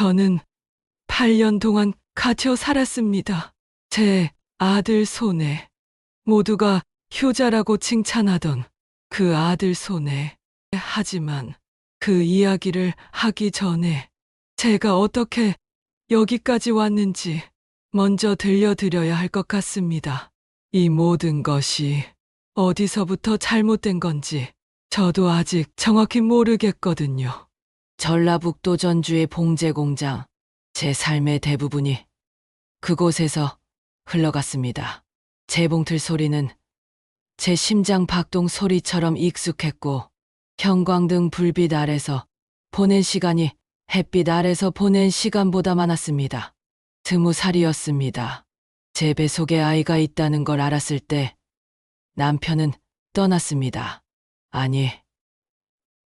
저는 8년 동안 갇혀 살았습니다. 제 아들 손에 모두가 효자라고 칭찬하던 그 아들 손에. 하지만 그 이야기를 하기 전에 제가 어떻게 여기까지 왔는지 먼저 들려드려야 할 것 같습니다. 이 모든 것이 어디서부터 잘못된 건지 저도 아직 정확히 모르겠거든요. 전라북도 전주의 봉제 공장, 제 삶의 대부분이 그곳에서 흘러갔습니다. 재봉틀 소리는 제 심장 박동 소리처럼 익숙했고, 형광등 불빛 아래서 보낸 시간이 햇빛 아래서 보낸 시간보다 많았습니다. 20살이었습니다. 제 뱃속에 아이가 있다는 걸 알았을 때 남편은 떠났습니다. 아니,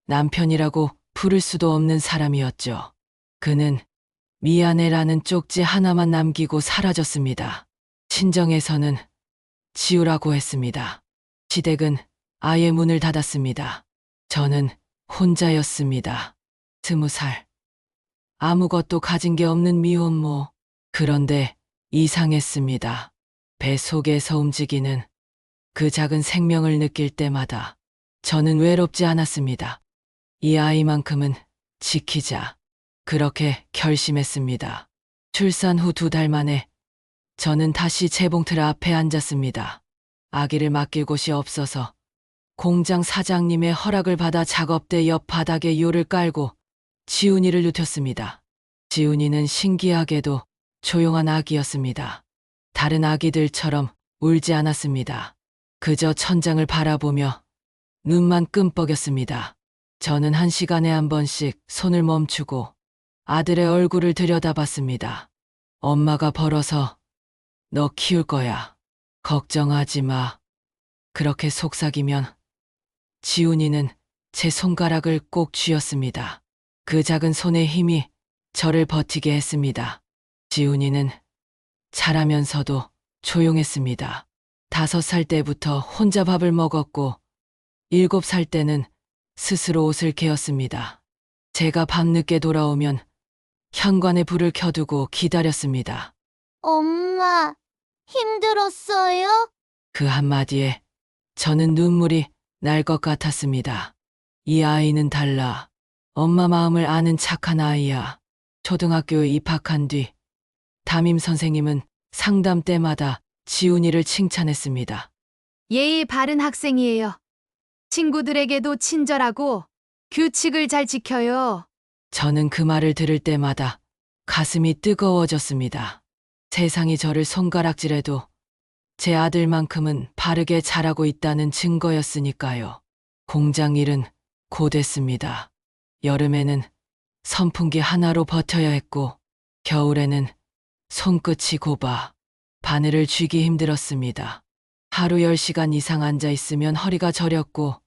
남편이라고 부를 수도 없는 사람이었죠. 그는 미안해라는 쪽지 하나만 남기고 사라졌습니다. 친정에서는 지우라고 했습니다. 시댁은 아예 문을 닫았습니다. 저는 혼자였습니다. 20살. 아무것도 가진 게 없는 미혼모. 그런데 이상했습니다. 배 속에서 움직이는 그 작은 생명을 느낄 때마다 저는 외롭지 않았습니다. 이 아이만큼은 지키자. 그렇게 결심했습니다. 출산 후 2달 만에 저는 다시 재봉틀 앞에 앉았습니다. 아기를 맡길 곳이 없어서 공장 사장님의 허락을 받아 작업대 옆 바닥에 요를 깔고 지훈이를 눕혔습니다. 지훈이는 신기하게도 조용한 아기였습니다. 다른 아기들처럼 울지 않았습니다. 그저 천장을 바라보며 눈만 끔뻑였습니다. 저는 1시간에 한 번씩 손을 멈추고 아들의 얼굴을 들여다봤습니다. 엄마가 벌어서 너 키울 거야. 걱정하지 마. 그렇게 속삭이면 지훈이는 제 손가락을 꼭 쥐었습니다. 그 작은 손의 힘이 저를 버티게 했습니다. 지훈이는 자라면서도 조용했습니다. 5살 때부터 혼자 밥을 먹었고 7살 때는 스스로 옷을 개었습니다. 제가 밤늦게 돌아오면 현관에 불을 켜두고 기다렸습니다. 엄마, 힘들었어요? 그 한마디에 저는 눈물이 날 것 같았습니다. 이 아이는 달라. 엄마 마음을 아는 착한 아이야. 초등학교에 입학한 뒤 담임 선생님은 상담 때마다 지훈이를 칭찬했습니다. 예의 바른 학생이에요. 친구들에게도 친절하고 규칙을 잘 지켜요. 저는 그 말을 들을 때마다 가슴이 뜨거워졌습니다. 세상이 저를 손가락질해도 제 아들만큼은 바르게 자라고 있다는 증거였으니까요. 공장 일은 고됐습니다. 여름에는 선풍기 하나로 버텨야 했고 겨울에는 손끝이 곱아 바늘을 쥐기 힘들었습니다. 하루 10시간 이상 앉아 있으면 허리가 저렸고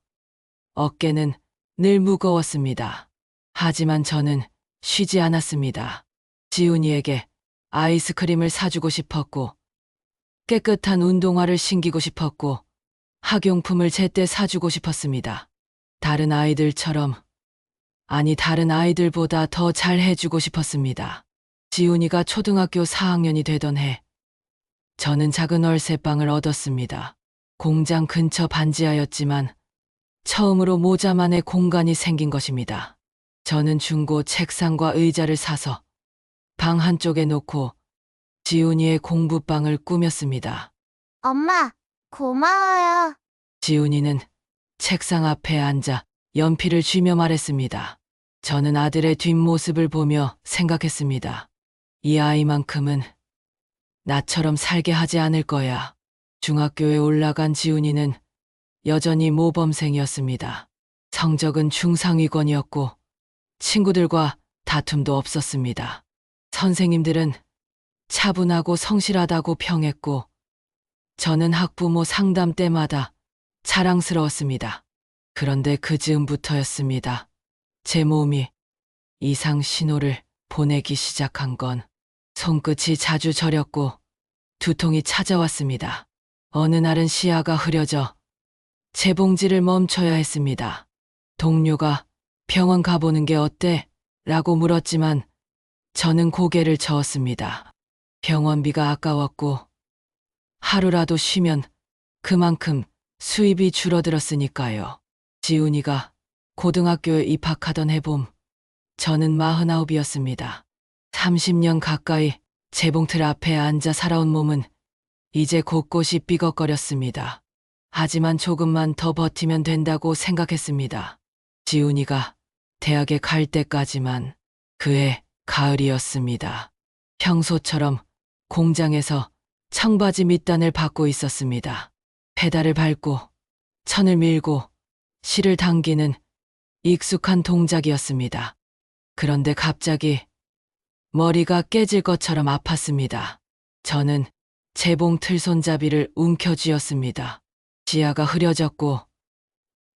어깨는 늘 무거웠습니다. 하지만 저는 쉬지 않았습니다. 지훈이에게 아이스크림을 사주고 싶었고 깨끗한 운동화를 신기고 싶었고 학용품을 제때 사주고 싶었습니다. 다른 아이들처럼, 아니 다른 아이들보다 더 잘해주고 싶었습니다. 지훈이가 초등학교 4학년이 되던 해 저는 작은 월세방을 얻었습니다. 공장 근처 반지하였지만 처음으로 모자만의 공간이 생긴 것입니다. 저는 중고 책상과 의자를 사서 방 한쪽에 놓고 지훈이의 공부방을 꾸몄습니다. 엄마, 고마워요. 지훈이는 책상 앞에 앉아 연필을 쥐며 말했습니다. 저는 아들의 뒷모습을 보며 생각했습니다. 이 아이만큼은 나처럼 살게 하지 않을 거야. 중학교에 올라간 지훈이는 여전히 모범생이었습니다. 성적은 중상위권이었고 친구들과 다툼도 없었습니다. 선생님들은 차분하고 성실하다고 평했고 저는 학부모 상담 때마다 자랑스러웠습니다. 그런데 그 즈음부터였습니다. 제 몸이 이상 신호를 보내기 시작한 건 손끝이 자주 저렸고 두통이 찾아왔습니다. 어느 날은 시야가 흐려져 재봉질을 멈춰야 했습니다. 동료가 병원 가보는 게 어때? 라고 물었지만 저는 고개를 저었습니다. 병원비가 아까웠고 하루라도 쉬면 그만큼 수입이 줄어들었으니까요. 지훈이가 고등학교에 입학하던 해봄, 저는 49이었습니다. 30년 가까이 재봉틀 앞에 앉아 살아온 몸은 이제 곳곳이 삐걱거렸습니다. 하지만 조금만 더 버티면 된다고 생각했습니다. 지훈이가 대학에 갈 때까지만. 그해 가을이었습니다. 평소처럼 공장에서 청바지 밑단을 받고 있었습니다. 페달을 밟고 천을 밀고 실을 당기는 익숙한 동작이었습니다. 그런데 갑자기 머리가 깨질 것처럼 아팠습니다. 저는 재봉틀 손잡이를 움켜쥐었습니다. 시야가 흐려졌고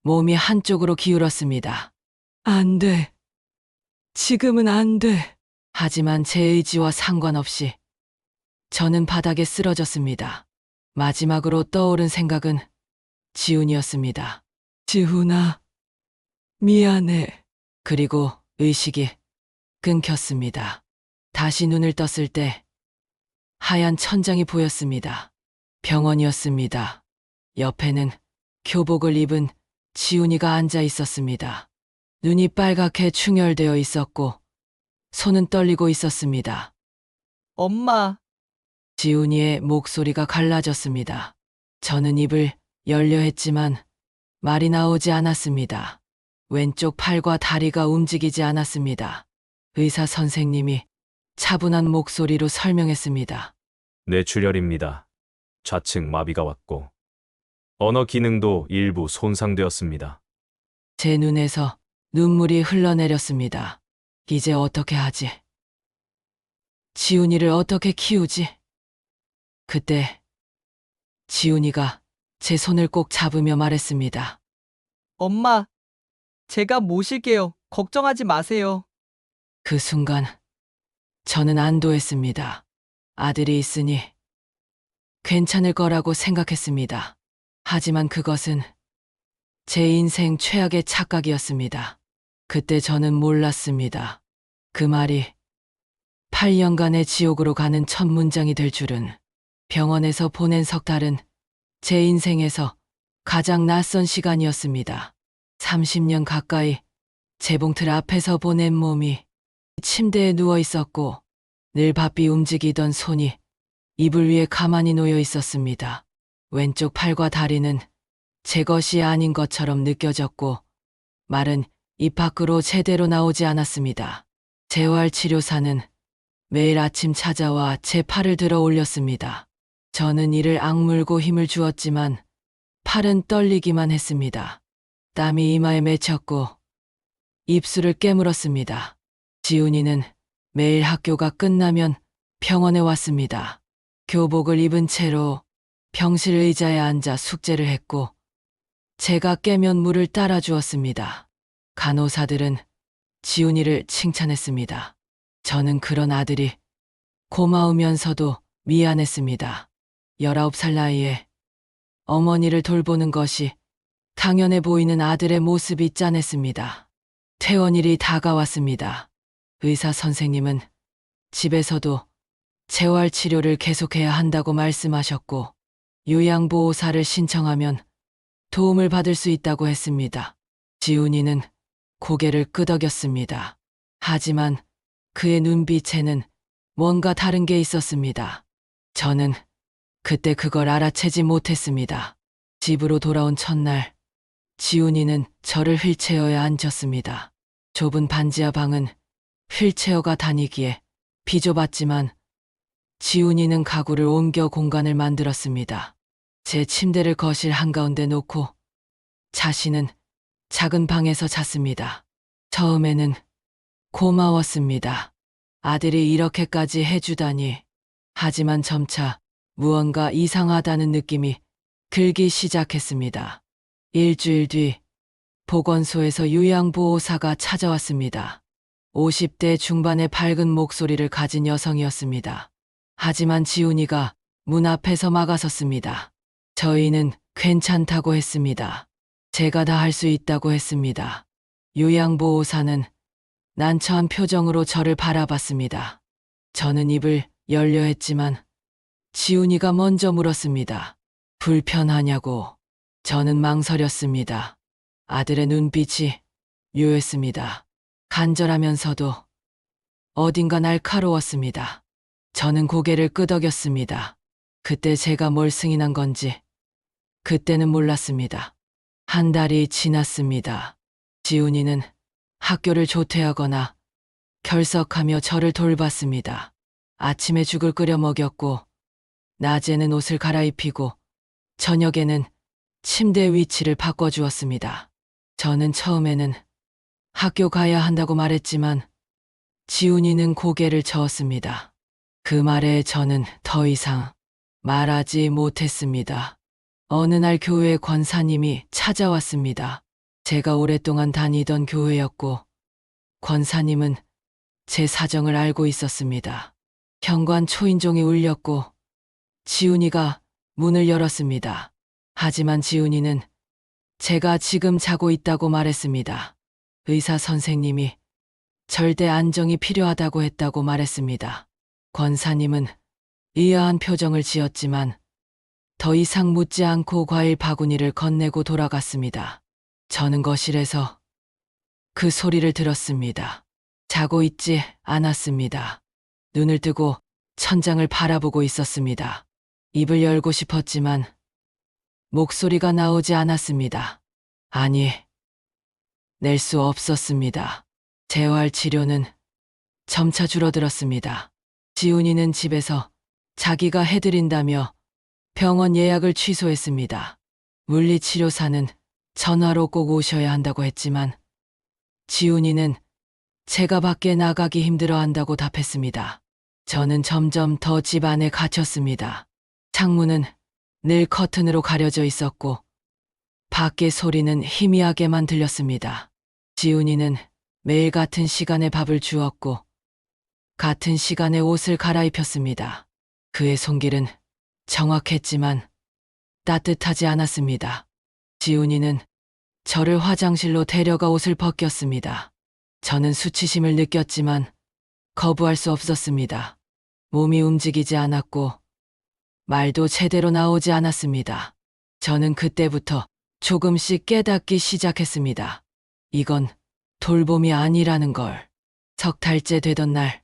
몸이 한쪽으로 기울었습니다. 안 돼. 지금은 안 돼. 하지만 제 의지와 상관없이 저는 바닥에 쓰러졌습니다. 마지막으로 떠오른 생각은 지훈이었습니다. 지훈아, 미안해. 그리고 의식이 끊겼습니다. 다시 눈을 떴을 때 하얀 천장이 보였습니다. 병원이었습니다. 옆에는 교복을 입은 지훈이가 앉아 있었습니다. 눈이 빨갛게 충혈되어 있었고 손은 떨리고 있었습니다. 엄마, 지훈이의 목소리가 갈라졌습니다. 저는 입을 열려 했지만 말이 나오지 않았습니다. 왼쪽 팔과 다리가 움직이지 않았습니다. 의사 선생님이 차분한 목소리로 설명했습니다. 뇌출혈입니다. 좌측 마비가 왔고 언어 기능도 일부 손상되었습니다. 제 눈에서 눈물이 흘러내렸습니다. 이제 어떻게 하지? 지훈이를 어떻게 키우지? 그때 지훈이가 제 손을 꼭 잡으며 말했습니다. 엄마, 제가 모실게요. 걱정하지 마세요. 그 순간 저는 안도했습니다. 아들이 있으니 괜찮을 거라고 생각했습니다. 하지만 그것은 제 인생 최악의 착각이었습니다. 그때 저는 몰랐습니다. 그 말이 8년간의 지옥으로 가는 첫 문장이 될 줄은. 병원에서 보낸 석 달은 제 인생에서 가장 낯선 시간이었습니다. 30년 가까이 재봉틀 앞에서 보낸 몸이 침대에 누워 있었고 늘 바삐 움직이던 손이 이불 위에 가만히 놓여 있었습니다. 왼쪽 팔과 다리는 제 것이 아닌 것처럼 느껴졌고 말은 입 밖으로 제대로 나오지 않았습니다. 재활치료사는 매일 아침 찾아와 제 팔을 들어 올렸습니다. 저는 이를 악물고 힘을 주었지만 팔은 떨리기만 했습니다. 땀이 이마에 맺혔고 입술을 깨물었습니다. 지훈이는 매일 학교가 끝나면 병원에 왔습니다. 교복을 입은 채로 병실 의자에 앉아 숙제를 했고 제가 깨면 물을 따라 주었습니다. 간호사들은 지훈이를 칭찬했습니다. 저는 그런 아들이 고마우면서도 미안했습니다. 19살 나이에 어머니를 돌보는 것이 당연해 보이는 아들의 모습이 짠했습니다. 퇴원일이 다가왔습니다. 의사 선생님은 집에서도 재활치료를 계속해야 한다고 말씀하셨고 요양보호사를 신청하면 도움을 받을 수 있다고 했습니다. 지훈이는 고개를 끄덕였습니다. 하지만 그의 눈빛에는 뭔가 다른 게 있었습니다. 저는 그때 그걸 알아채지 못했습니다. 집으로 돌아온 첫날, 지훈이는 저를 휠체어에 앉혔습니다. 좁은 반지하 방은 휠체어가 다니기에 비좁았지만 지훈이는 가구를 옮겨 공간을 만들었습니다. 제 침대를 거실 한가운데 놓고 자신은 작은 방에서 잤습니다. 처음에는 고마웠습니다. 아들이 이렇게까지 해주다니. 하지만 점차 무언가 이상하다는 느낌이 들기 시작했습니다. 일주일 뒤 보건소에서 요양보호사가 찾아왔습니다. 50대 중반의 밝은 목소리를 가진 여성이었습니다. 하지만 지훈이가 문 앞에서 막아섰습니다. 저희는 괜찮다고 했습니다. 제가 다 할 수 있다고 했습니다. 요양보호사는 난처한 표정으로 저를 바라봤습니다. 저는 입을 열려 했지만 지훈이가 먼저 물었습니다. 불편하냐고. 저는 망설였습니다. 아들의 눈빛이 묘했습니다. 간절하면서도 어딘가 날카로웠습니다. 저는 고개를 끄덕였습니다. 그때 제가 뭘 승인한 건지 그때는 몰랐습니다. 한 달이 지났습니다. 지훈이는 학교를 조퇴하거나 결석하며 저를 돌봤습니다. 아침에 죽을 끓여 먹였고, 낮에는 옷을 갈아입히고, 저녁에는 침대 위치를 바꿔주었습니다. 저는 처음에는 학교 가야 한다고 말했지만, 지훈이는 고개를 저었습니다. 그 말에 저는 더 이상 말하지 못했습니다. 어느 날 교회 권사님이 찾아왔습니다. 제가 오랫동안 다니던 교회였고, 권사님은 제 사정을 알고 있었습니다. 현관 초인종이 울렸고, 지훈이가 문을 열었습니다. 하지만 지훈이는 제가 지금 자고 있다고 말했습니다. 의사 선생님이 절대 안정이 필요하다고 했다고 말했습니다. 권사님은 의아한 표정을 지었지만 더 이상 묻지 않고 과일 바구니를 건네고 돌아갔습니다. 저는 거실에서 그 소리를 들었습니다. 자고 있지 않았습니다. 눈을 뜨고 천장을 바라보고 있었습니다. 입을 열고 싶었지만 목소리가 나오지 않았습니다. 아니, 낼 수 없었습니다. 재활 치료는 점차 줄어들었습니다. 지훈이는 집에서 자기가 해드린다며 병원 예약을 취소했습니다. 물리치료사는 전화로 꼭 오셔야 한다고 했지만 지훈이는 제가 밖에 나가기 힘들어 한다고 답했습니다. 저는 점점 더 집 안에 갇혔습니다. 창문은 늘 커튼으로 가려져 있었고 밖의 소리는 희미하게만 들렸습니다. 지훈이는 매일 같은 시간에 밥을 주었고 같은 시간에 옷을 갈아입혔습니다. 그의 손길은 정확했지만 따뜻하지 않았습니다. 지훈이는 저를 화장실로 데려가 옷을 벗겼습니다. 저는 수치심을 느꼈지만 거부할 수 없었습니다. 몸이 움직이지 않았고 말도 제대로 나오지 않았습니다. 저는 그때부터 조금씩 깨닫기 시작했습니다. 이건 돌봄이 아니라는 걸. 석 달째 되던 날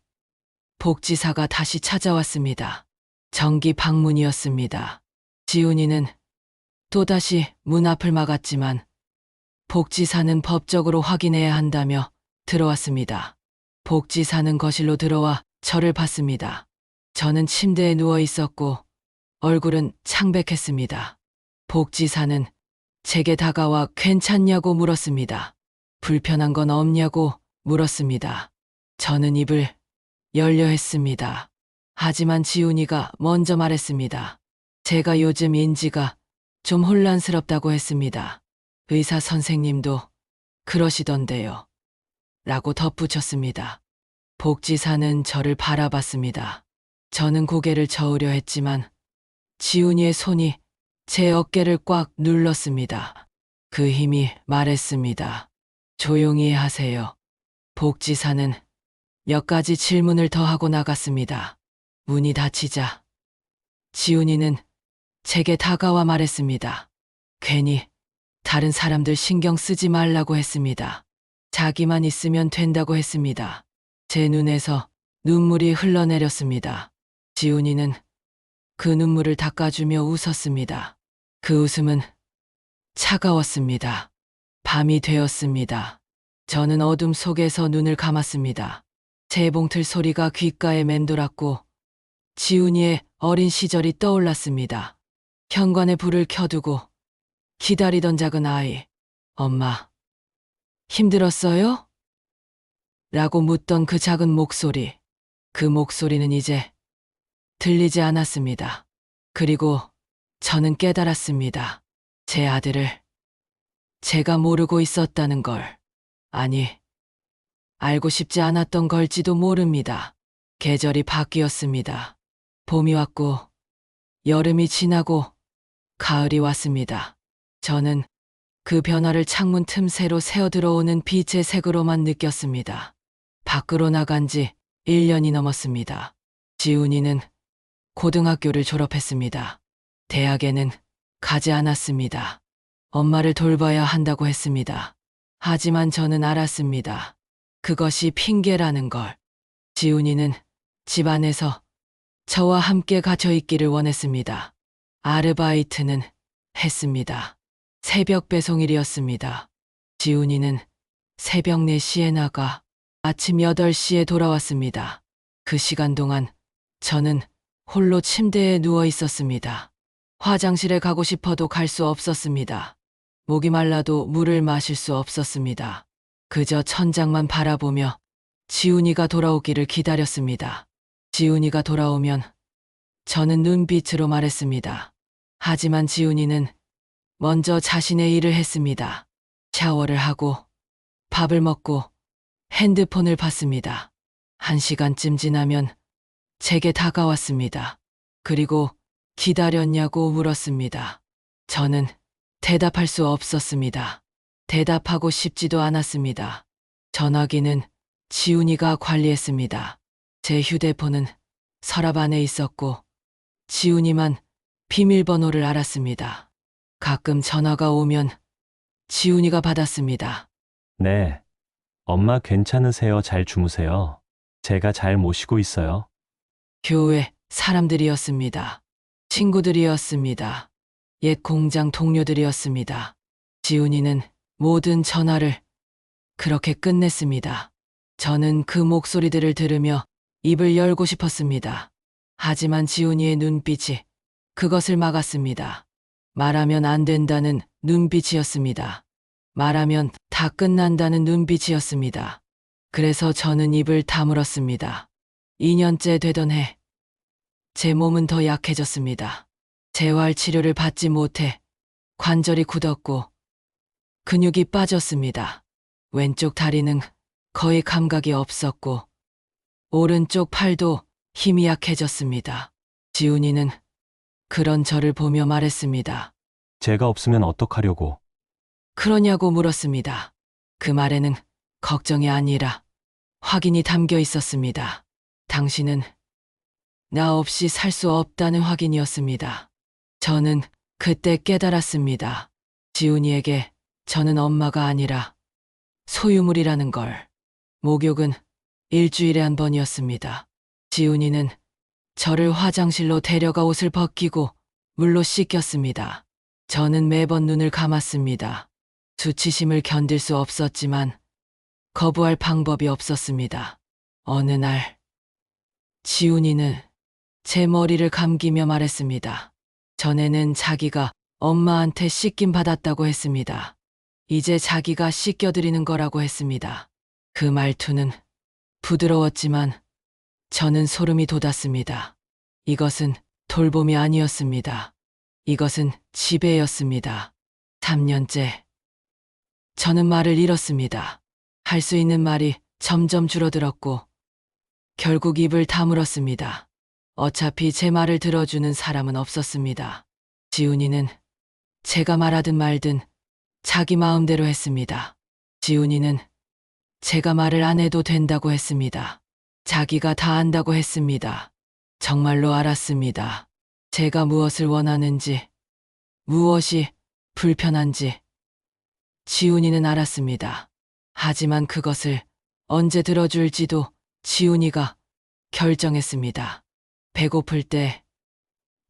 복지사가 다시 찾아왔습니다. 정기 방문이었습니다. 지훈이는 또다시 문 앞을 막았지만 복지사는 법적으로 확인해야 한다며 들어왔습니다. 복지사는 거실로 들어와 저를 봤습니다. 저는 침대에 누워 있었고 얼굴은 창백했습니다. 복지사는 제게 다가와 괜찮냐고 물었습니다. 불편한 건 없냐고 물었습니다. 저는 입을 열려 했습니다. 하지만 지훈이가 먼저 말했습니다. 제가 요즘 인지가 좀 혼란스럽다고 했습니다. 의사 선생님도 그러시던데요. 라고 덧붙였습니다. 복지사는 저를 바라봤습니다. 저는 고개를 저으려 했지만 지훈이의 손이 제 어깨를 꽉 눌렀습니다. 그 힘이 말했습니다. 조용히 하세요. 복지사는 몇 가지 질문을 더 하고 나갔습니다. 문이 닫히자 지훈이는 제게 다가와 말했습니다. 괜히 다른 사람들 신경 쓰지 말라고 했습니다. 자기만 있으면 된다고 했습니다. 제 눈에서 눈물이 흘러내렸습니다. 지훈이는 그 눈물을 닦아주며 웃었습니다. 그 웃음은 차가웠습니다. 밤이 되었습니다. 저는 어둠 속에서 눈을 감았습니다. 재봉틀 소리가 귓가에 맴돌았고 지훈이의 어린 시절이 떠올랐습니다. 현관에 불을 켜두고 기다리던 작은 아이. 엄마, 힘들었어요? 라고 묻던 그 작은 목소리. 그 목소리는 이제 들리지 않았습니다. 그리고 저는 깨달았습니다. 제 아들을 제가 모르고 있었다는 걸. 아니, 알고 싶지 않았던 걸지도 모릅니다. 계절이 바뀌었습니다. 봄이 왔고, 여름이 지나고, 가을이 왔습니다. 저는 그 변화를 창문 틈새로 새어 들어오는 빛의 색으로만 느꼈습니다. 밖으로 나간 지 1년이 넘었습니다. 지훈이는 고등학교를 졸업했습니다. 대학에는 가지 않았습니다. 엄마를 돌봐야 한다고 했습니다. 하지만 저는 알았습니다. 그것이 핑계라는 걸. 지훈이는 집안에서 저와 함께 갇혀 있기를 원했습니다. 아르바이트는 했습니다. 새벽 배송일이었습니다. 지훈이는 새벽 4시에 나가 아침 8시에 돌아왔습니다. 그 시간 동안 저는 홀로 침대에 누워 있었습니다. 화장실에 가고 싶어도 갈 수 없었습니다. 목이 말라도 물을 마실 수 없었습니다. 그저 천장만 바라보며 지훈이가 돌아오기를 기다렸습니다. 지훈이가 돌아오면 저는 눈빛으로 말했습니다. 하지만 지훈이는 먼저 자신의 일을 했습니다. 샤워를 하고 밥을 먹고 핸드폰을 봤습니다. 1시간쯤 지나면 제게 다가왔습니다. 그리고 기다렸냐고 물었습니다. 저는 대답할 수 없었습니다. 대답하고 싶지도 않았습니다. 전화기는 지훈이가 관리했습니다. 제 휴대폰은 서랍 안에 있었고 지훈이만 비밀번호를 알았습니다. 가끔 전화가 오면 지훈이가 받았습니다. 네. 엄마 괜찮으세요? 잘 주무세요? 제가 잘 모시고 있어요. 교회 사람들이었습니다. 친구들이었습니다. 옛 공장 동료들이었습니다. 지훈이는 모든 전화를 그렇게 끝냈습니다. 저는 그 목소리들을 들으며 입을 열고 싶었습니다. 하지만 지훈이의 눈빛이 그것을 막았습니다. 말하면 안 된다는 눈빛이었습니다. 말하면 다 끝난다는 눈빛이었습니다. 그래서 저는 입을 다물었습니다. 2년째 되던 해, 제 몸은 더 약해졌습니다. 재활 치료를 받지 못해 관절이 굳었고 근육이 빠졌습니다. 왼쪽 다리는 거의 감각이 없었고 오른쪽 팔도 힘이 약해졌습니다. 지훈이는 그런 저를 보며 말했습니다. 제가 없으면 어떡하려고? 그러냐고 물었습니다. 그 말에는 걱정이 아니라 확인이 담겨 있었습니다. 당신은 나 없이 살 수 없다는 확인이었습니다. 저는 그때 깨달았습니다. 지훈이에게 저는 엄마가 아니라 소유물이라는 걸. 목욕은 일주일에 한 번이었습니다. 지훈이는 저를 화장실로 데려가 옷을 벗기고 물로 씻겼습니다. 저는 매번 눈을 감았습니다. 수치심을 견딜 수 없었지만 거부할 방법이 없었습니다. 어느 날 지훈이는 제 머리를 감기며 말했습니다. 전에는 자기가 엄마한테 씻김 받았다고 했습니다. 이제 자기가 씻겨드리는 거라고 했습니다. 그 말투는 부드러웠지만 저는 소름이 돋았습니다. 이것은 돌봄이 아니었습니다. 이것은 지배였습니다. 3년째. 저는 말을 잃었습니다. 할 수 있는 말이 점점 줄어들었고 결국 입을 다물었습니다. 어차피 제 말을 들어주는 사람은 없었습니다. 지훈이는 제가 말하든 말든 자기 마음대로 했습니다. 지훈이는 제가 말을 안 해도 된다고 했습니다. 자기가 다 안다고 했습니다. 정말로 알았습니다. 제가 무엇을 원하는지, 무엇이 불편한지 지훈이는 알았습니다. 하지만 그것을 언제 들어줄지도 지훈이가 결정했습니다. 배고플 때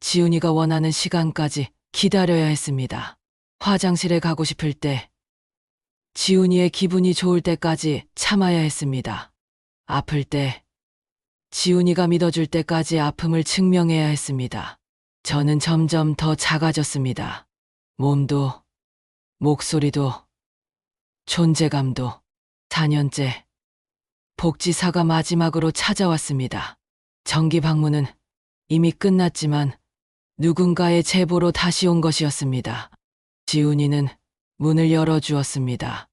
지훈이가 원하는 시간까지 기다려야 했습니다. 화장실에 가고 싶을 때 지훈이의 기분이 좋을 때까지 참아야 했습니다. 아플 때 지훈이가 믿어줄 때까지 아픔을 증명해야 했습니다. 저는 점점 더 작아졌습니다. 몸도, 목소리도, 존재감도. 4년째 복지사가 마지막으로 찾아왔습니다. 정기 방문은 이미 끝났지만 누군가의 제보로 다시 온 것이었습니다. 지훈이는 문을 열어주었습니다.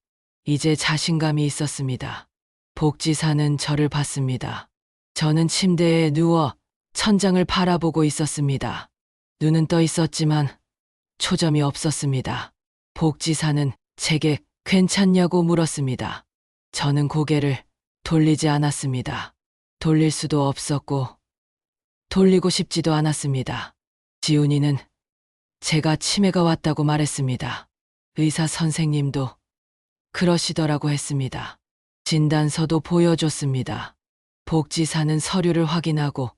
이제 자신감이 있었습니다. 복지사는 저를 봤습니다. 저는 침대에 누워 천장을 바라보고 있었습니다. 눈은 떠 있었지만 초점이 없었습니다. 복지사는 제게 괜찮냐고 물었습니다. 저는 고개를 돌리지 않았습니다. 돌릴 수도 없었고, 돌리고 싶지도 않았습니다. 지훈이는 제가 치매가 왔다고 말했습니다. 의사 선생님도 그러시더라고 했습니다. 진단서도 보여줬습니다. 복지사는 서류를 확인하고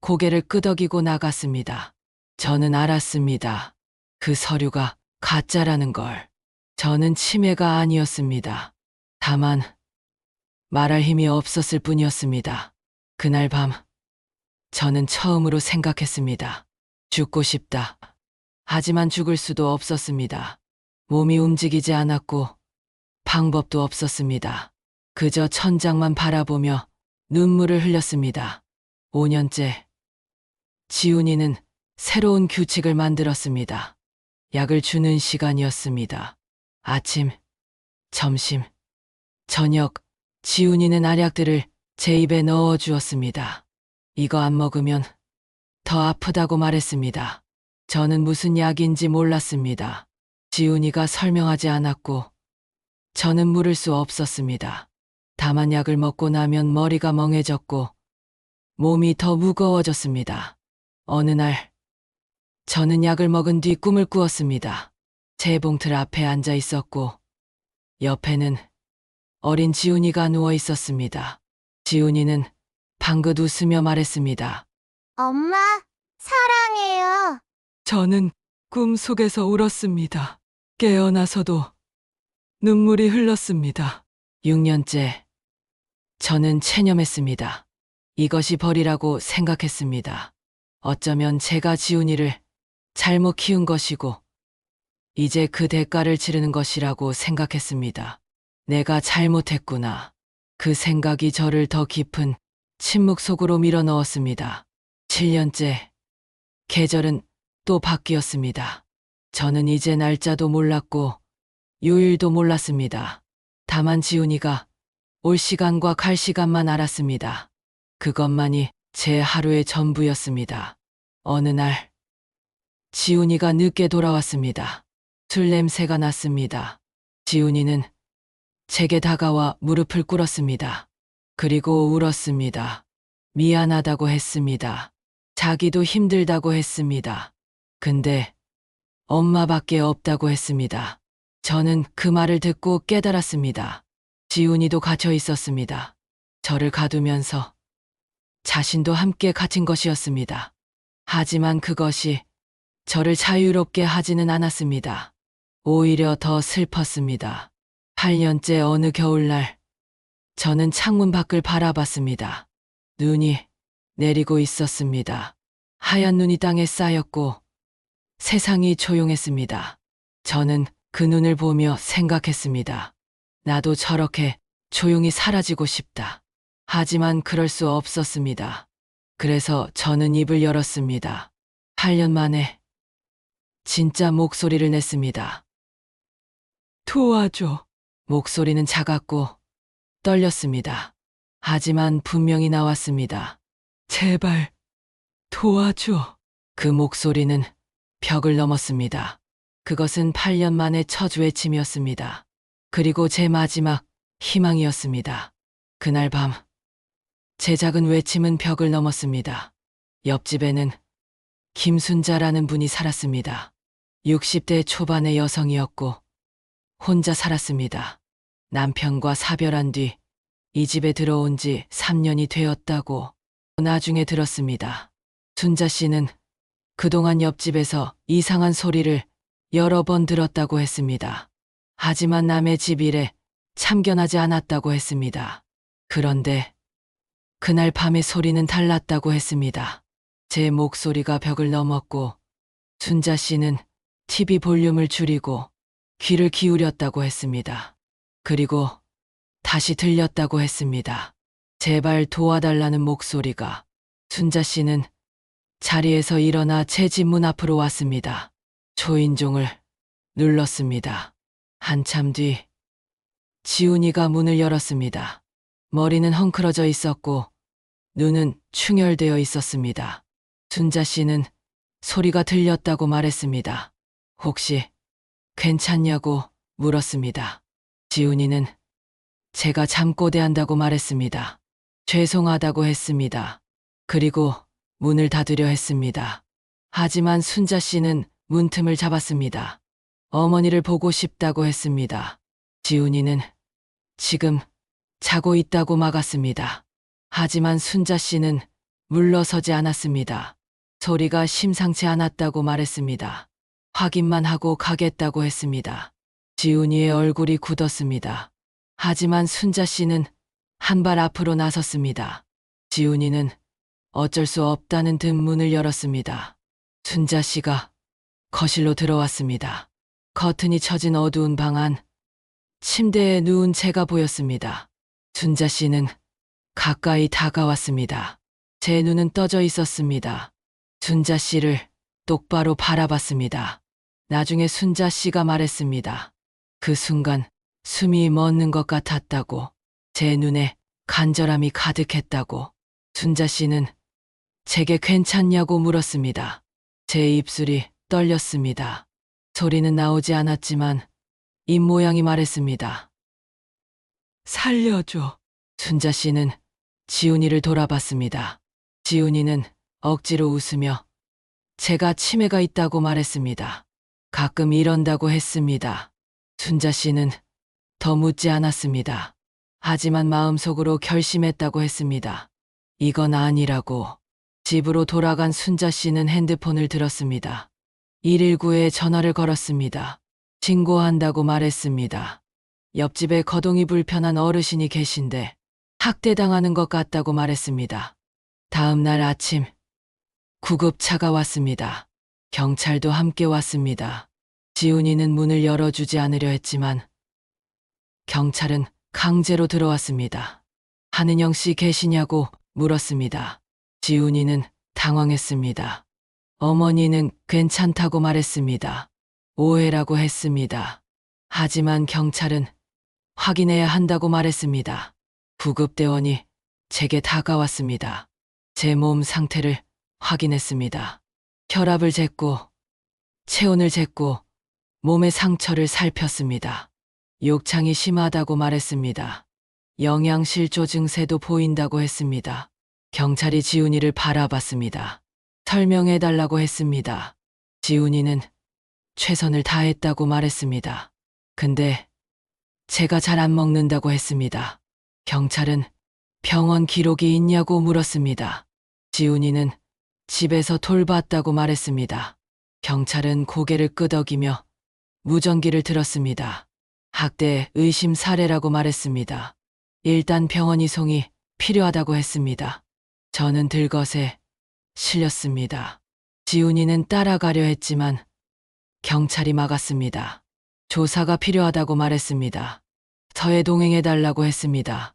고개를 끄덕이고 나갔습니다. 저는 알았습니다. 그 서류가 가짜라는 걸. 저는 치매가 아니었습니다. 다만 말할 힘이 없었을 뿐이었습니다. 그날 밤 저는 처음으로 생각했습니다. 죽고 싶다. 하지만 죽을 수도 없었습니다. 몸이 움직이지 않았고 방법도 없었습니다. 그저 천장만 바라보며 눈물을 흘렸습니다. 5년째 지훈이는 새로운 규칙을 만들었습니다. 약을 주는 시간이었습니다. 아침, 점심, 저녁, 지훈이는 알약들을 제 입에 넣어 주었습니다. 이거 안 먹으면 더 아프다고 말했습니다. 저는 무슨 약인지 몰랐습니다. 지훈이가 설명하지 않았고 저는 물을 수 없었습니다. 다만 약을 먹고 나면 머리가 멍해졌고 몸이 더 무거워졌습니다. 어느 날 저는 약을 먹은 뒤 꿈을 꾸었습니다. 재봉틀 앞에 앉아 있었고 옆에는 어린 지훈이가 누워 있었습니다. 지훈이는 방긋 웃으며 말했습니다. 엄마, 사랑해요. 저는 꿈속에서 울었습니다. 깨어나서도 눈물이 흘렀습니다. 6년째 저는 체념했습니다. 이것이 벌이라고 생각했습니다. 어쩌면 제가 지훈이를 잘못 키운 것이고 이제 그 대가를 치르는 것이라고 생각했습니다. 내가 잘못했구나. 그 생각이 저를 더 깊은 침묵 속으로 밀어넣었습니다. 7년째 계절은 또 바뀌었습니다. 저는 이제 날짜도 몰랐고 요일도 몰랐습니다. 다만 지훈이가 올 시간과 갈 시간만 알았습니다. 그것만이 제 하루의 전부였습니다. 어느 날 지훈이가 늦게 돌아왔습니다. 술 냄새가 났습니다. 지훈이는 제게 다가와 무릎을 꿇었습니다. 그리고 울었습니다. 미안하다고 했습니다. 자기도 힘들다고 했습니다. 근데 엄마밖에 없다고 했습니다. 저는 그 말을 듣고 깨달았습니다. 지훈이도 갇혀 있었습니다. 저를 가두면서 자신도 함께 갇힌 것이었습니다. 하지만 그것이 저를 자유롭게 하지는 않았습니다. 오히려 더 슬펐습니다. 8년째 어느 겨울날 저는 창문 밖을 바라봤습니다. 눈이 내리고 있었습니다. 하얀 눈이 땅에 쌓였고 세상이 조용했습니다. 저는 그 눈을 보며 생각했습니다. 나도 저렇게 조용히 사라지고 싶다. 하지만 그럴 수 없었습니다. 그래서 저는 입을 열었습니다. 8년 만에 진짜 목소리를 냈습니다. 도와줘. 목소리는 작았고 떨렸습니다. 하지만 분명히 나왔습니다. 제발 도와줘. 그 목소리는 벽을 넘었습니다. 그것은 8년 만의 첫 외침이었습니다. 그리고 제 마지막 희망이었습니다. 그날 밤 제 작은 외침은 벽을 넘었습니다. 옆집에는 김순자라는 분이 살았습니다. 60대 초반의 여성이었고 혼자 살았습니다. 남편과 사별한 뒤 이 집에 들어온 지 3년이 되었다고 나중에 들었습니다. 순자 씨는 그동안 옆집에서 이상한 소리를 여러 번 들었다고 했습니다. 하지만 남의 집 일에 참견하지 않았다고 했습니다. 그런데 그날 밤의 소리는 달랐다고 했습니다. 제 목소리가 벽을 넘었고 순자 씨는 TV 볼륨을 줄이고 귀를 기울였다고 했습니다. 그리고 다시 들렸다고 했습니다. 제발 도와달라는 목소리가. 순자 씨는 자리에서 일어나 제 집 문 앞으로 왔습니다. 초인종을 눌렀습니다. 한참 뒤 지훈이가 문을 열었습니다. 머리는 헝클어져 있었고 눈은 충혈되어 있었습니다. 순자 씨는 소리가 들렸다고 말했습니다. 혹시 괜찮냐고 물었습니다. 지훈이는 제가 잠꼬대한다고 말했습니다. 죄송하다고 했습니다. 그리고 문을 닫으려 했습니다. 하지만 순자 씨는 문틈을 잡았습니다. 어머니를 보고 싶다고 했습니다. 지훈이는 지금 자고 있다고 막았습니다. 하지만 순자 씨는 물러서지 않았습니다. 소리가 심상치 않았다고 말했습니다. 확인만 하고 가겠다고 했습니다. 지훈이의 얼굴이 굳었습니다. 하지만 순자 씨는 한 발 앞으로 나섰습니다. 지훈이는 어쩔 수 없다는 듯 문을 열었습니다. 순자 씨가 거실로 들어왔습니다. 커튼이 쳐진 어두운 방 안, 침대에 누운 제가 보였습니다. 순자 씨는 가까이 다가왔습니다. 제 눈은 떠져 있었습니다. 순자 씨를 똑바로 바라봤습니다. 나중에 순자 씨가 말했습니다. 그 순간 숨이 멎는 것 같았다고, 제 눈에 간절함이 가득했다고. 순자 씨는 제게 괜찮냐고 물었습니다. 제 입술이 떨렸습니다. 소리는 나오지 않았지만 입모양이 말했습니다. 살려줘. 순자 씨는 지훈이를 돌아봤습니다. 지훈이는 억지로 웃으며 제가 치매가 있다고 말했습니다. 가끔 이런다고 했습니다. 순자 씨는 더 묻지 않았습니다. 하지만 마음속으로 결심했다고 했습니다. 이건 아니라고. 집으로 돌아간 순자 씨는 핸드폰을 들었습니다. 119에 전화를 걸었습니다. 신고한다고 말했습니다. 옆집에 거동이 불편한 어르신이 계신데 학대당하는 것 같다고 말했습니다. 다음 날 아침 구급차가 왔습니다. 경찰도 함께 왔습니다. 지훈이는 문을 열어주지 않으려 했지만 경찰은 강제로 들어왔습니다. 한은영 씨 계시냐고 물었습니다. 지훈이는 당황했습니다. 어머니는 괜찮다고 말했습니다. 오해라고 했습니다. 하지만 경찰은 확인해야 한다고 말했습니다. 구급대원이 제게 다가왔습니다. 제 몸 상태를 확인했습니다. 혈압을 쟀고 체온을 쟀고 몸의 상처를 살폈습니다. 욕창이 심하다고 말했습니다. 영양실조 증세도 보인다고 했습니다. 경찰이 지훈이를 바라봤습니다. 설명해달라고 했습니다. 지훈이는 최선을 다했다고 말했습니다. 근데 제가 잘 안 먹는다고 했습니다. 경찰은 병원 기록이 있냐고 물었습니다. 지훈이는 집에서 돌봤다고 말했습니다. 경찰은 고개를 끄덕이며 무전기를 들었습니다. 학대 의심 사례라고 말했습니다. 일단 병원 이송이 필요하다고 했습니다. 저는 들것에 실렸습니다. 지훈이는 따라가려 했지만 경찰이 막았습니다. 조사가 필요하다고 말했습니다. 저에 동행해달라고 했습니다.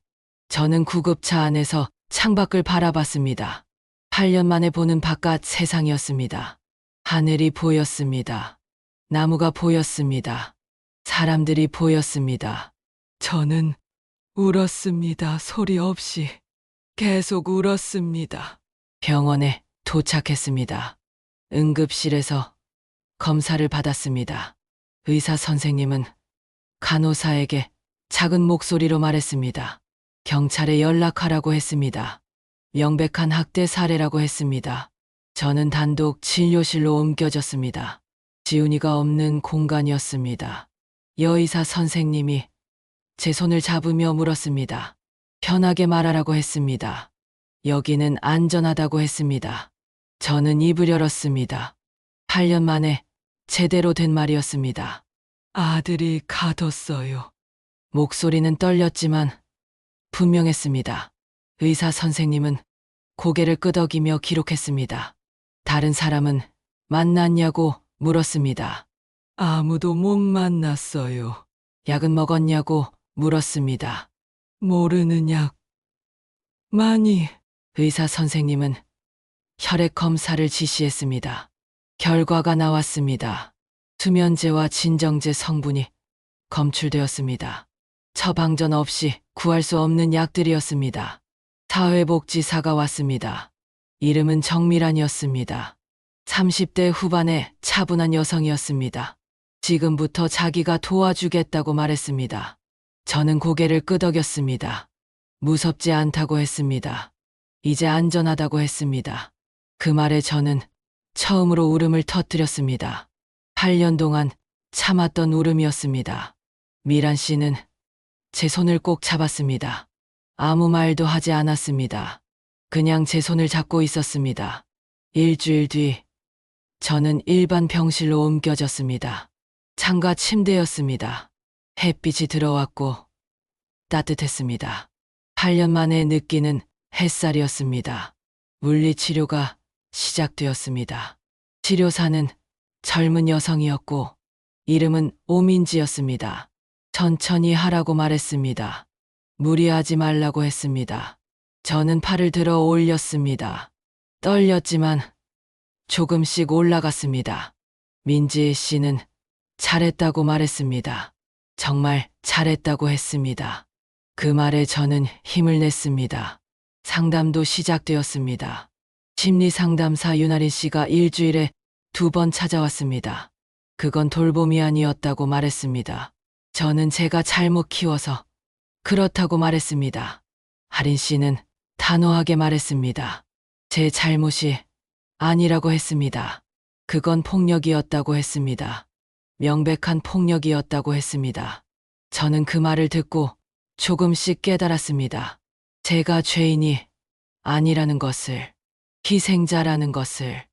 저는 구급차 안에서 창밖을 바라봤습니다. 8년 만에 보는 바깥 세상이었습니다. 하늘이 보였습니다. 나무가 보였습니다. 사람들이 보였습니다. 저는 울었습니다. 소리 없이 계속 울었습니다. 병원에 도착했습니다. 응급실에서 검사를 받았습니다. 의사 선생님은 간호사에게 작은 목소리로 말했습니다. 경찰에 연락하라고 했습니다. 명백한 학대 사례라고 했습니다. 저는 단독 진료실로 옮겨졌습니다. 지훈이가 없는 공간이었습니다. 여의사 선생님이 제 손을 잡으며 물었습니다. 편하게 말하라고 했습니다. 여기는 안전하다고 했습니다. 저는 입을 열었습니다. 8년 만에 제대로 된 말이었습니다. 아들이 가뒀어요. 목소리는 떨렸지만 분명했습니다. 의사 선생님은 고개를 끄덕이며 기록했습니다. 다른 사람은 만났냐고 물었습니다. 아무도 못 만났어요. 약은 먹었냐고 물었습니다. 모르는 약. 많이. 의사 선생님은 혈액 검사를 지시했습니다. 결과가 나왔습니다. 수면제와 진정제 성분이 검출되었습니다. 처방전 없이 구할 수 없는 약들이었습니다. 사회복지사가 왔습니다. 이름은 정미란이었습니다. 30대 후반의 차분한 여성이었습니다. 지금부터 자기가 도와주겠다고 말했습니다. 저는 고개를 끄덕였습니다. 무섭지 않다고 했습니다. 이제 안전하다고 했습니다. 그 말에 저는 처음으로 울음을 터뜨렸습니다. 8년 동안 참았던 울음이었습니다. 미란 씨는 제 손을 꼭 잡았습니다. 아무 말도 하지 않았습니다. 그냥 제 손을 잡고 있었습니다. 일주일 뒤 저는 일반 병실로 옮겨졌습니다. 창가 침대였습니다. 햇빛이 들어왔고 따뜻했습니다. 8년 만에 느끼는 햇살이었습니다. 물리치료가 시작되었습니다. 치료사는 젊은 여성이었고 이름은 오민지였습니다. 천천히 하라고 말했습니다. 무리하지 말라고 했습니다. 저는 팔을 들어 올렸습니다. 떨렸지만 조금씩 올라갔습니다. 민지 씨는 잘했다고 말했습니다. 정말 잘했다고 했습니다. 그 말에 저는 힘을 냈습니다. 상담도 시작되었습니다. 심리상담사 윤아린 씨가 일주일에 2번 찾아왔습니다. 그건 돌봄이 아니었다고 말했습니다. 저는 제가 잘못 키워서 그렇다고 말했습니다. 하린 씨는 단호하게 말했습니다. 제 잘못이 아니라고 했습니다. 그건 폭력이었다고 했습니다. 명백한 폭력이었다고 했습니다. 저는 그 말을 듣고 조금씩 깨달았습니다. 제가 죄인이 아니라는 것을, 희생자라는 것을.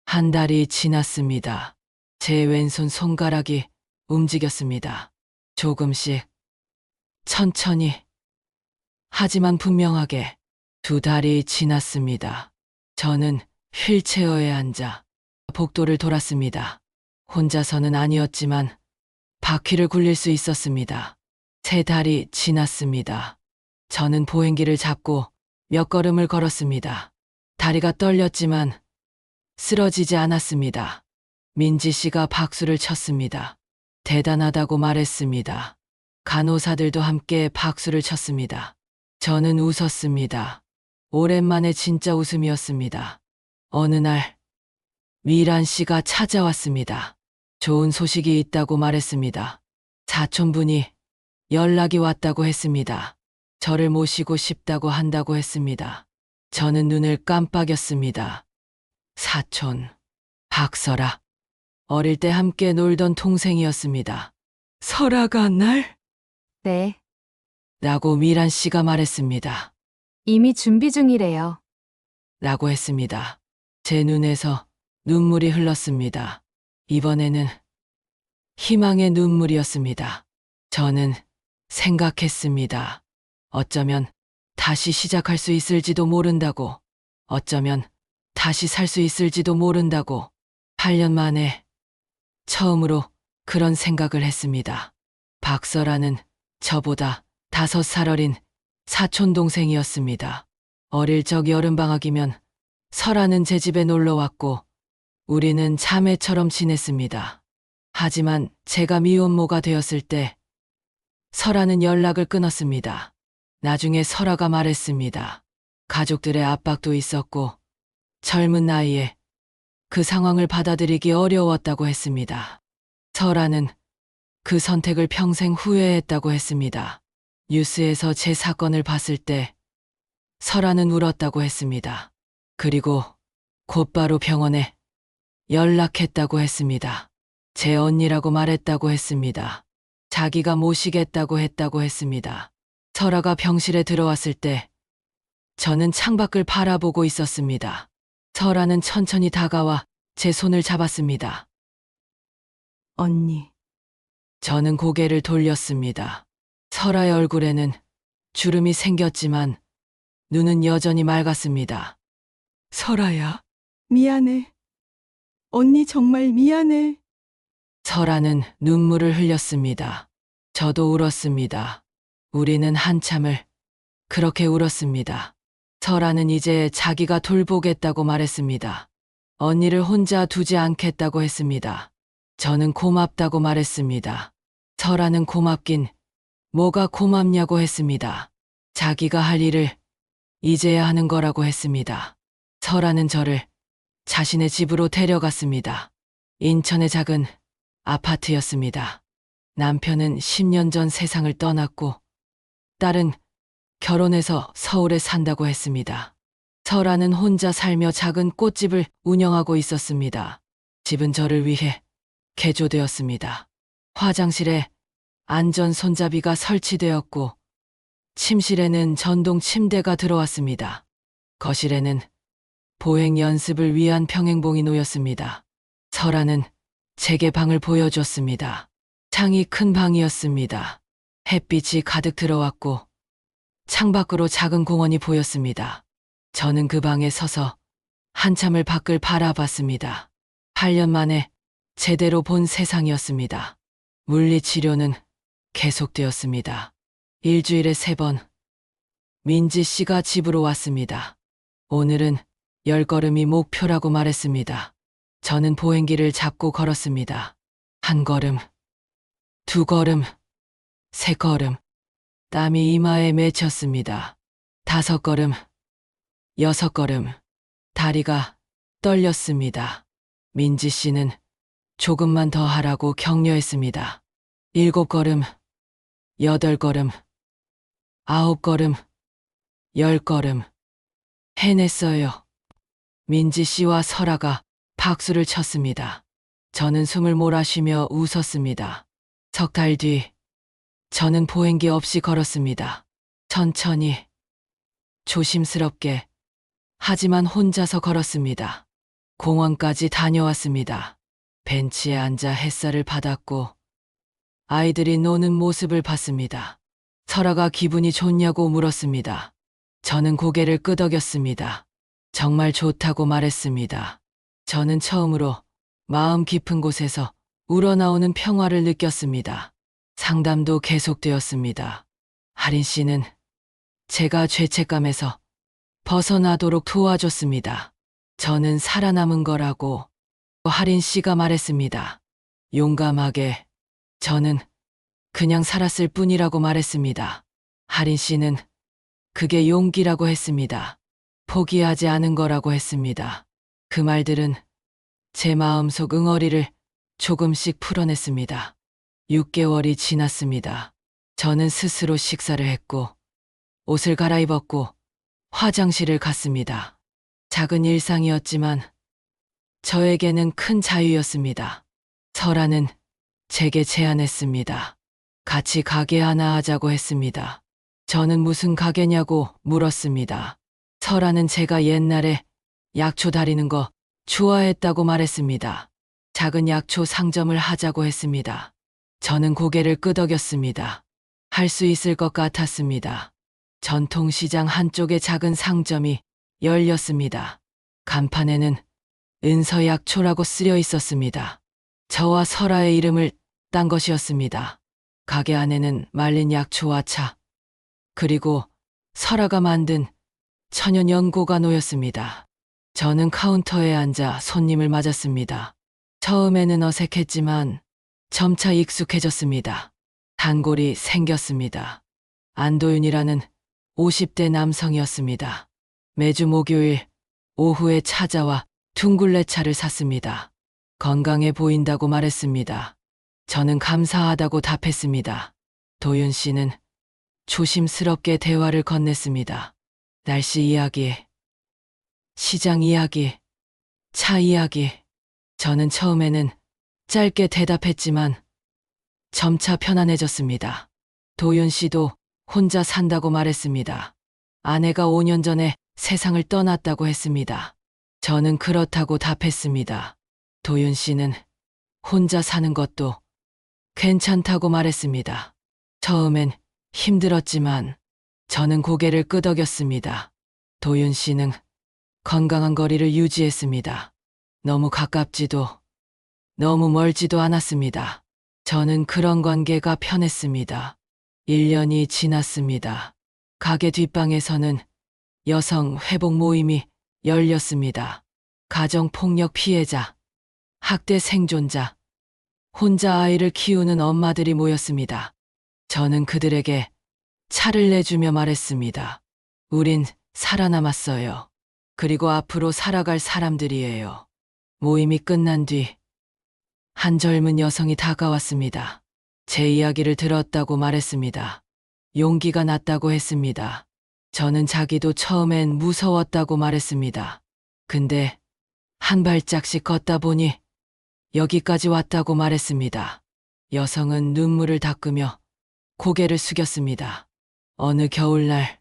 한 달이 지났습니다. 제 왼손 손가락이 움직였습니다. 조금씩, 천천히, 하지만 분명하게. 2달이 지났습니다. 저는 휠체어에 앉아 복도를 돌았습니다. 혼자서는 아니었지만 바퀴를 굴릴 수 있었습니다. 3달이 지났습니다. 저는 보행기를 잡고 몇 걸음을 걸었습니다. 다리가 떨렸지만 쓰러지지 않았습니다. 민지 씨가 박수를 쳤습니다. 대단하다고 말했습니다. 간호사들도 함께 박수를 쳤습니다. 저는 웃었습니다. 오랜만에 진짜 웃음이었습니다. 어느 날 미란 씨가 찾아왔습니다. 좋은 소식이 있다고 말했습니다. 사촌분이 연락이 왔다고 했습니다. 저를 모시고 싶다고 한다고 했습니다. 저는 눈을 깜빡였습니다. 사촌, 박설아. 어릴 때 함께 놀던 동생이었습니다. 설아가 날? 네. 라고 미란 씨가 말했습니다. 이미 준비 중이래요. 라고 했습니다. 제 눈에서 눈물이 흘렀습니다. 이번에는 희망의 눈물이었습니다. 저는 생각했습니다. 어쩌면 다시 시작할 수 있을지도 모른다고. 어쩌면 다시 살 수 있을지도 모른다고. 8년 만에 처음으로 그런 생각을 했습니다. 박설아는 저보다 5살 어린 사촌 동생이었습니다. 어릴 적 여름방학이면 설아는 제 집에 놀러 왔고 우리는 자매처럼 지냈습니다. 하지만 제가 미혼모가 되었을 때 설아는 연락을 끊었습니다. 나중에 설아가 말했습니다. 가족들의 압박도 있었고 젊은 나이에 그 상황을 받아들이기 어려웠다고 했습니다. 설아는 그 선택을 평생 후회했다고 했습니다. 뉴스에서 제 사건을 봤을 때 설아는 울었다고 했습니다. 그리고 곧바로 병원에 연락했다고 했습니다. 제 언니라고 말했다고 했습니다. 자기가 모시겠다고 했다고 했습니다. 설아가 병실에 들어왔을 때 저는 창밖을 바라보고 있었습니다. 설아는 천천히 다가와 제 손을 잡았습니다. 언니, 저는 고개를 돌렸습니다. 설아의 얼굴에는 주름이 생겼지만 눈은 여전히 맑았습니다. 설아야. 미안해. 언니 정말 미안해. 설아는 눈물을 흘렸습니다. 저도 울었습니다. 우리는 한참을 그렇게 울었습니다. 설아는 이제 자기가 돌보겠다고 말했습니다. 언니를 혼자 두지 않겠다고 했습니다. 저는 고맙다고 말했습니다. 설아는 고맙긴 뭐가 고맙냐고 했습니다. 자기가 할 일을 이제야 하는 거라고 했습니다. 설아는 저를 자신의 집으로 데려갔습니다. 인천의 작은 아파트였습니다. 남편은 10년 전 세상을 떠났고 딸은 결혼해서 서울에 산다고 했습니다. 설아는 혼자 살며 작은 꽃집을 운영하고 있었습니다. 집은 저를 위해 개조되었습니다. 화장실에 안전 손잡이가 설치되었고 침실에는 전동 침대가 들어왔습니다. 거실에는 보행 연습을 위한 평행봉이 놓였습니다. 설아는 제게 방을 보여줬습니다. 창이 큰 방이었습니다. 햇빛이 가득 들어왔고 창밖으로 작은 공원이 보였습니다. 저는 그 방에 서서 한참을 밖을 바라봤습니다. 8년 만에 제대로 본 세상이었습니다. 물리치료는 계속되었습니다. 일주일에 3번 민지 씨가 집으로 왔습니다. 오늘은 10걸음이 목표라고 말했습니다. 저는 보행기를 잡고 걸었습니다. 1걸음, 2걸음, 3걸음. 땀이 이마에 맺혔습니다. 5걸음, 6걸음. 다리가 떨렸습니다. 민지 씨는 조금만 더 하라고 격려했습니다. 7걸음, 8걸음, 9걸음, 10걸음. 해냈어요. 민지 씨와 설아가 박수를 쳤습니다. 저는 숨을 몰아쉬며 웃었습니다. 석 달 뒤, 저는 보행기 없이 걸었습니다. 천천히, 조심스럽게, 하지만 혼자서 걸었습니다. 공원까지 다녀왔습니다. 벤치에 앉아 햇살을 받았고 아이들이 노는 모습을 봤습니다. 설아가 기분이 좋냐고 물었습니다. 저는 고개를 끄덕였습니다. 정말 좋다고 말했습니다. 저는 처음으로 마음 깊은 곳에서 우러나오는 평화를 느꼈습니다. 상담도 계속되었습니다. 하린 씨는 제가 죄책감에서 벗어나도록 도와줬습니다. 저는 살아남은 거라고 하린 씨가 말했습니다. 용감하게 저는 그냥 살았을 뿐이라고 말했습니다. 하린 씨는 그게 용기라고 했습니다. 포기하지 않은 거라고 했습니다. 그 말들은 제 마음속 응어리를 조금씩 풀어냈습니다. 6개월이 지났습니다. 저는 스스로 식사를 했고 옷을 갈아입었고 화장실을 갔습니다. 작은 일상이었지만 저에게는 큰 자유였습니다. 설아는 제게 제안했습니다. 같이 가게 하나 하자고 했습니다. 저는 무슨 가게냐고 물었습니다. 설아는 제가 옛날에 약초 다리는 거 좋아했다고 말했습니다. 작은 약초 상점을 하자고 했습니다. 저는 고개를 끄덕였습니다. 할 수 있을 것 같았습니다. 전통시장 한쪽에 작은 상점이 열렸습니다. 간판에는 은서약초라고 쓰여 있었습니다. 저와 설아의 이름을 딴 것이었습니다. 가게 안에는 말린 약초와 차, 그리고 설아가 만든 천연 연고가 놓였습니다. 저는 카운터에 앉아 손님을 맞았습니다. 처음에는 어색했지만 점차 익숙해졌습니다. 단골이 생겼습니다. 안도윤이라는 50대 남성이었습니다. 매주 목요일 오후에 찾아와 둥글레차를 샀습니다. 건강해 보인다고 말했습니다. 저는 감사하다고 답했습니다. 도윤 씨는 조심스럽게 대화를 건넸습니다. 날씨 이야기, 시장 이야기, 차 이야기. 저는 처음에는 짧게 대답했지만 점차 편안해졌습니다. 도윤 씨도 혼자 산다고 말했습니다. 아내가 5년 전에 세상을 떠났다고 했습니다. 저는 그렇다고 답했습니다. 도윤 씨는 혼자 사는 것도 괜찮다고 말했습니다. 처음엔 힘들었지만 저는 고개를 끄덕였습니다. 도윤 씨는 건강한 거리를 유지했습니다. 너무 가깝지도 너무 멀지도 않았습니다. 저는 그런 관계가 편했습니다. 1년이 지났습니다. 가게 뒷방에서는 여성 회복 모임이 열렸습니다. 가정폭력 피해자, 학대 생존자, 혼자 아이를 키우는 엄마들이 모였습니다. 저는 그들에게 차를 내주며 말했습니다. 우린 살아남았어요. 그리고 앞으로 살아갈 사람들이에요. 모임이 끝난 뒤 한 젊은 여성이 다가왔습니다. 제 이야기를 들었다고 말했습니다. 용기가 났다고 했습니다. 저는 자기도 처음엔 무서웠다고 말했습니다. 근데 한 발짝씩 걷다 보니 여기까지 왔다고 말했습니다. 여성은 눈물을 닦으며 고개를 숙였습니다. 어느 겨울날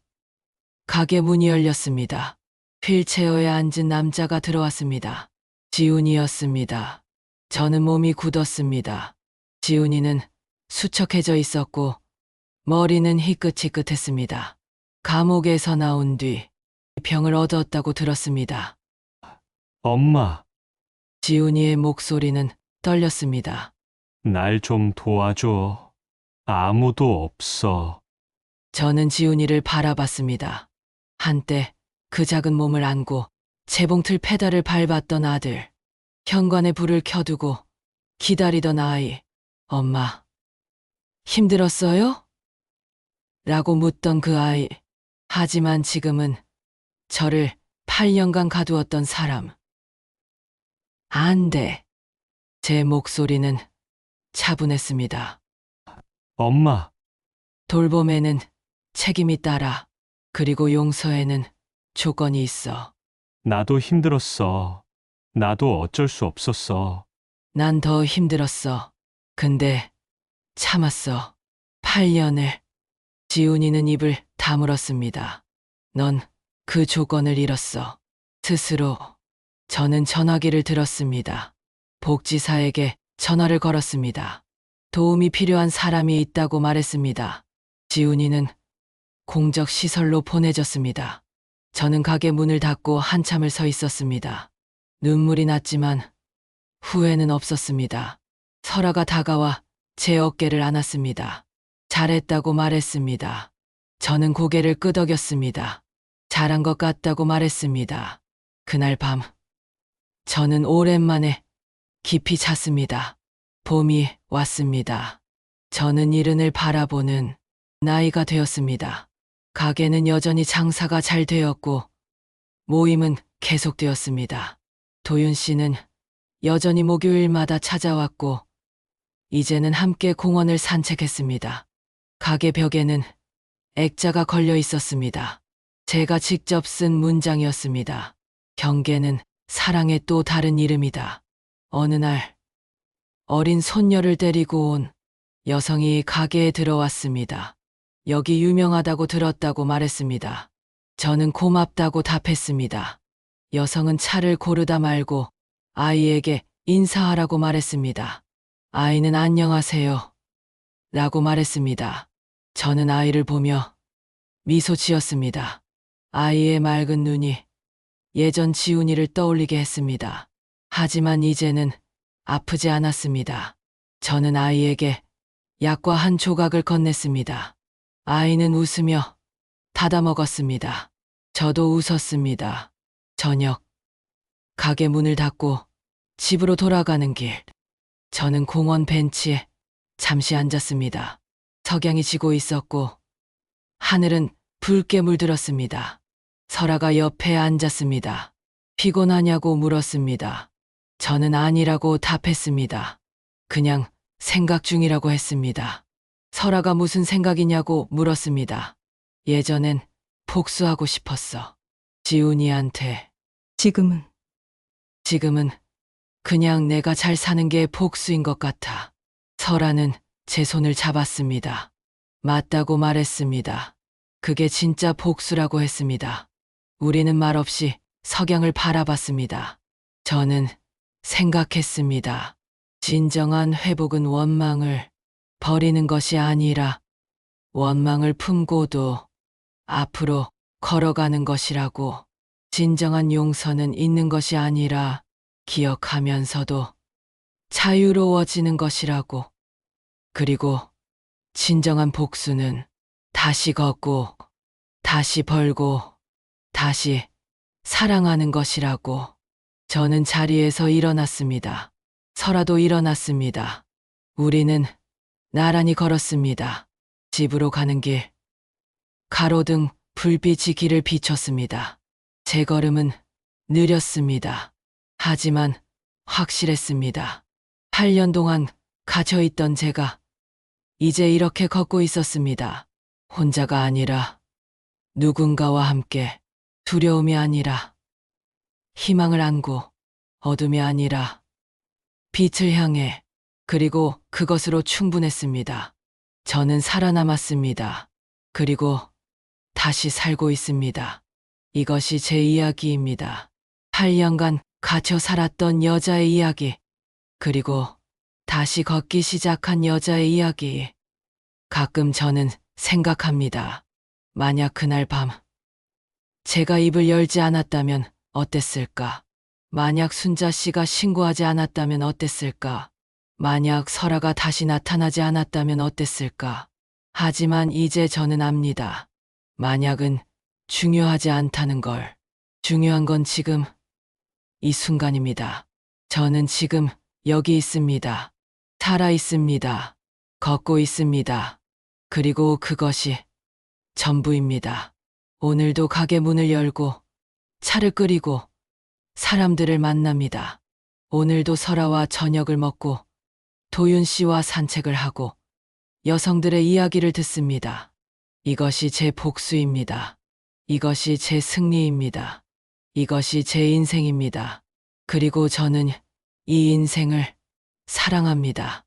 가게 문이 열렸습니다. 휠체어에 앉은 남자가 들어왔습니다. 지훈이었습니다. 저는 몸이 굳었습니다. 지훈이는 수척해져 있었고 머리는 희끗희끗했습니다. 감옥에서 나온 뒤 병을 얻었다고 들었습니다. 엄마, 지훈이의 목소리는 떨렸습니다. 날 좀 도와줘. 아무도 없어. 저는 지훈이를 바라봤습니다. 한때 그 작은 몸을 안고 재봉틀 페달을 밟았던 아들, 현관에 불을 켜두고 기다리던 아이, 엄마, 힘들었어요? 라고 묻던 그 아이. 하지만 지금은 저를 8년간 가두었던 사람. 안 돼. 제 목소리는 차분했습니다. 엄마, 돌봄에는 책임이 따라, 그리고 용서에는 조건이 있어. 나도 힘들었어. 나도 어쩔 수 없었어. 난 더 힘들었어. 근데 참았어. 8년을. 지훈이는 입을 다물었습니다. 넌 그 조건을 잃었어. 스스로. 저는 전화기를 들었습니다. 복지사에게 전화를 걸었습니다. 도움이 필요한 사람이 있다고 말했습니다. 지훈이는 공적시설로 보내졌습니다. 저는 가게 문을 닫고 한참을 서 있었습니다. 눈물이 났지만 후회는 없었습니다. 설아가 다가와 제 어깨를 안았습니다. 잘했다고 말했습니다. 저는 고개를 끄덕였습니다. 잘한 것 같다고 말했습니다. 그날 밤, 저는 오랜만에 깊이 잤습니다. 봄이 왔습니다. 저는 이른을 바라보는 나이가 되었습니다. 가게는 여전히 장사가 잘 되었고 모임은 계속되었습니다. 도윤 씨는 여전히 목요일마다 찾아왔고 이제는 함께 공원을 산책했습니다. 가게 벽에는 액자가 걸려 있었습니다. 제가 직접 쓴 문장이었습니다. 경계는 사랑의 또 다른 이름이다. 어느 날 어린 손녀를 데리고 온 여성이 가게에 들어왔습니다. 여기 유명하다고 들었다고 말했습니다. 저는 고맙다고 답했습니다. 여성은 차를 고르다 말고 아이에게 인사하라고 말했습니다. 아이는 안녕하세요 라고 말했습니다. 저는 아이를 보며 미소 지었습니다. 아이의 맑은 눈이 예전 지훈이를 떠올리게 했습니다. 하지만 이제는 아프지 않았습니다. 저는 아이에게 약과 한 조각을 건넸습니다. 아이는 웃으며 닫아 먹었습니다. 저도 웃었습니다. 저녁, 가게 문을 닫고 집으로 돌아가는 길. 저는 공원 벤치에 잠시 앉았습니다. 석양이 지고 있었고 하늘은 붉게 물들었습니다. 설아가 옆에 앉았습니다. 피곤하냐고 물었습니다. 저는 아니라고 답했습니다. 그냥 생각 중이라고 했습니다. 설아가 무슨 생각이냐고 물었습니다. 예전엔 복수하고 싶었어. 지훈이한테. 지금은 그냥 내가 잘 사는 게 복수인 것 같아. 설아는 제 손을 잡았습니다. 맞다고 말했습니다. 그게 진짜 복수라고 했습니다. 우리는 말없이 석양을 바라봤습니다. 저는 생각했습니다. 진정한 회복은 원망을 버리는 것이 아니라 원망을 품고도 앞으로 걸어가는 것이라고. 진정한 용서는 있는 것이 아니라 기억하면서도 자유로워지는 것이라고. 그리고 진정한 복수는 다시 걷고 다시 벌고 다시 사랑하는 것이라고. 저는 자리에서 일어났습니다. 설아도 일어났습니다. 우리는 나란히 걸었습니다. 집으로 가는 길. 가로등 불빛이 길을 비췄습니다. 제 걸음은 느렸습니다. 하지만 확실했습니다. 8년 동안 갇혀있던 제가 이제 이렇게 걷고 있었습니다. 혼자가 아니라 누군가와 함께, 두려움이 아니라 희망을 안고, 어둠이 아니라 빛을 향해, 그리고 그것으로 충분했습니다. 저는 살아남았습니다. 그리고 다시 살고 있습니다. 이것이 제 이야기입니다. 8년간 갇혀 살았던 여자의 이야기, 그리고 다시 걷기 시작한 여자의 이야기. 가끔 저는 생각합니다. 만약 그날 밤 제가 입을 열지 않았다면 어땠을까? 만약 순자 씨가 신고하지 않았다면 어땠을까? 만약 설아가 다시 나타나지 않았다면 어땠을까? 하지만 이제 저는 압니다. 만약은 중요하지 않다는 걸. 중요한 건 지금, 이 순간입니다. 저는 지금 여기 있습니다. 살아 있습니다. 걷고 있습니다. 그리고 그것이 전부입니다. 오늘도 가게 문을 열고 차를 끓이고 사람들을 만납니다. 오늘도 설아와 저녁을 먹고 도윤 씨와 산책을 하고 여성들의 이야기를 듣습니다. 이것이 제 복수입니다. 이것이 제 승리입니다. 이것이 제 인생입니다. 그리고 저는 이 인생을 사랑합니다.